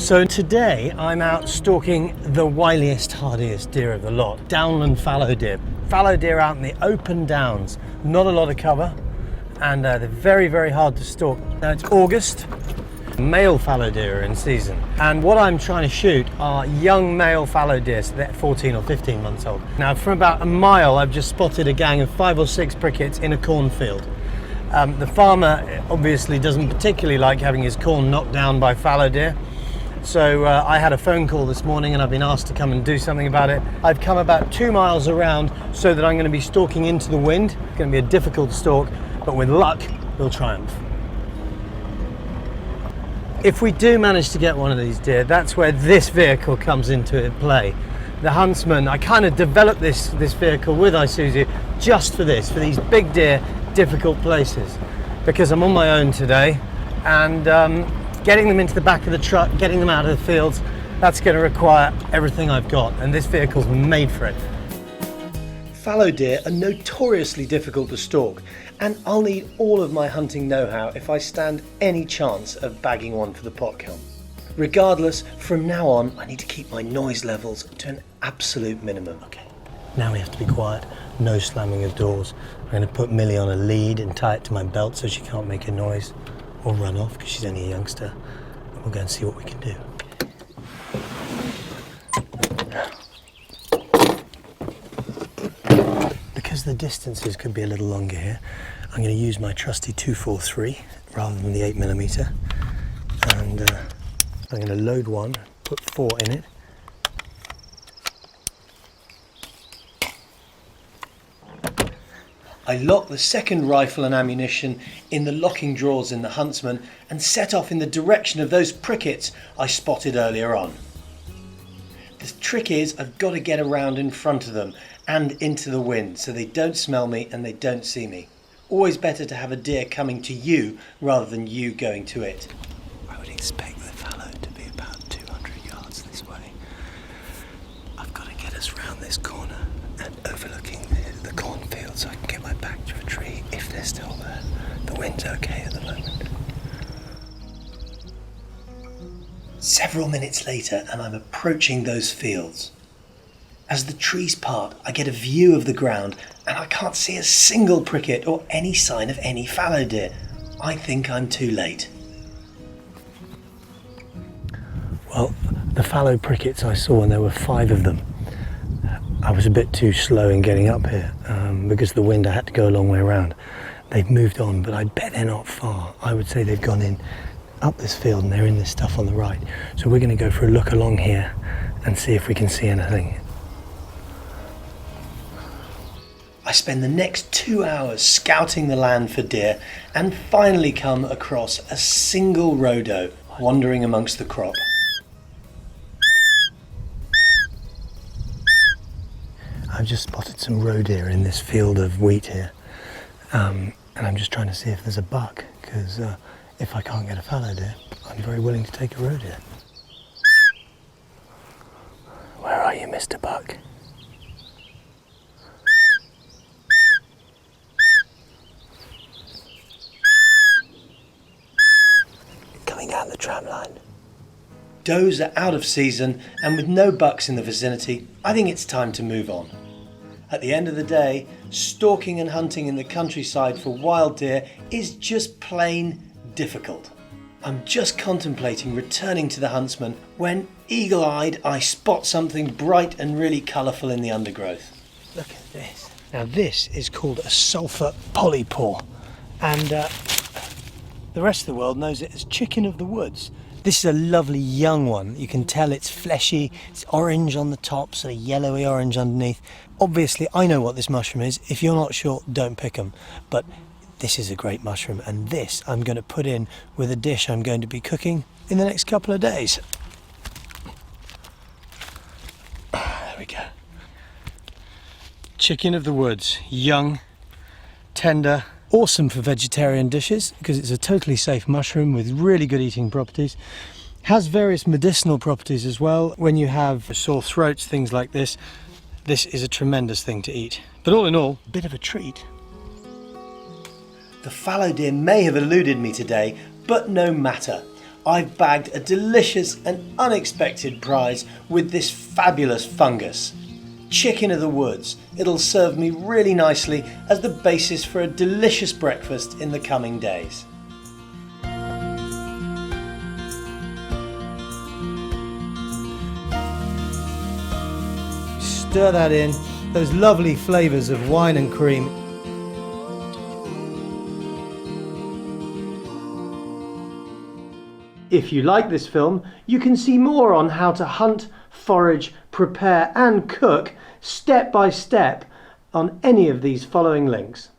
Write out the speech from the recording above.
So today I'm out stalking the wiliest, hardiest deer of the lot, downland fallow deer. Fallow deer out in the open downs, not a lot of cover, and they're very, very hard to stalk. Now it's August, male fallow deer are in season, and what I'm trying to shoot are young male fallow deer, so they're 14 or 15 months old. Now from about a mile I've just spotted a gang of 5 or 6 prickets in a cornfield. The farmer obviously doesn't particularly like having his corn knocked down by fallow deer. So I had a phone call this morning and I've been asked to come and do something about it. I've come about 2 miles around so that I'm going to be stalking into the wind. It's going to be a difficult stalk, but with luck, we'll triumph. If we do manage to get one of these deer, that's where this vehicle comes into play. The Huntsman, I kind of developed this vehicle with Isuzu just for this, for these big deer, difficult places. Because I'm on my own today and getting them into the back of the truck, getting them out of the fields, that's going to require everything I've got, and this vehicle's made for it. Fallow deer are notoriously difficult to stalk, and I'll need all of my hunting know-how if I stand any chance of bagging one for the pot count. Regardless, from now on, I need to keep my noise levels to an absolute minimum. Okay, now we have to be quiet, no slamming of doors. I'm going to put Millie on a lead and tie it to my belt so she can't make a noise or run off because she's only a youngster, and we'll go and see what we can do. Because the distances could be a little longer here, I'm going to use my trusty 243 rather than the 8mm, and I'm going to load one, put 4 in it. I lock the second rifle and ammunition in the locking drawers in the Huntsman and set off in the direction of those prickets I spotted earlier on. The trick is I've got to get around in front of them and into the wind so they don't smell me and they don't see me. Always better to have a deer coming to you rather than you going to it. I would expect the fallow to be about 200 yards this way. I've got to get us round this corner and overlooking the cornfield so I can get my back to a tree if they're still there. The wind's okay at the moment. Several minutes later and I'm approaching those fields. As the trees part, I get a view of the ground and I can't see a single pricket or any sign of any fallow deer. I think I'm too late. Well, the fallow prickets I saw, and there were 5 of them, I was a bit too slow in getting up here because of the wind. I had to go a long way around. They've moved on, but I bet they're not far. I would say they've gone in up this field and they're in this stuff on the right. So we're going to go for a look along here and see if we can see anything. I spend the next 2 hours scouting the land for deer and finally come across a single rhodo wandering amongst the crop. I've just spotted some roe deer in this field of wheat here, and I'm just trying to see if there's a buck, because if I can't get a fallow deer, I'm very willing to take a roe deer. Where are you, Mr. Buck? Coming down the tram line. Does are out of season, and with no bucks in the vicinity, I think it's time to move on. At the end of the day, stalking and hunting in the countryside for wild deer is just plain difficult. I'm just contemplating returning to the Huntsman when, eagle-eyed, I spot something bright and really colourful in the undergrowth. Look at this. Now this is called a Sulphur Polypore, and the rest of the world knows it as chicken of the woods. This is a lovely young one. You can tell it's fleshy, it's orange on the top, sort of yellowy orange underneath. Obviously, I know what this mushroom is. If you're not sure, don't pick them. But this is a great mushroom, and this I'm going to put in with a dish I'm going to be cooking in the next couple of days. There we go. Chicken of the woods, young, tender, awesome for vegetarian dishes because it's a totally safe mushroom with really good eating properties. Has various medicinal properties as well. When you have sore throats, things like this is a tremendous thing to eat. But all in all, a bit of a treat. The fallow deer may have eluded me today, but no matter. I've bagged a delicious and unexpected prize with this fabulous fungus. Chicken of the woods. It'll serve me really nicely as the basis for a delicious breakfast in the coming days. Stir that in, those lovely flavours of wine and cream. If you like this film, you can see more on how to hunt, forage, prepare and cook step by step on any of these following links.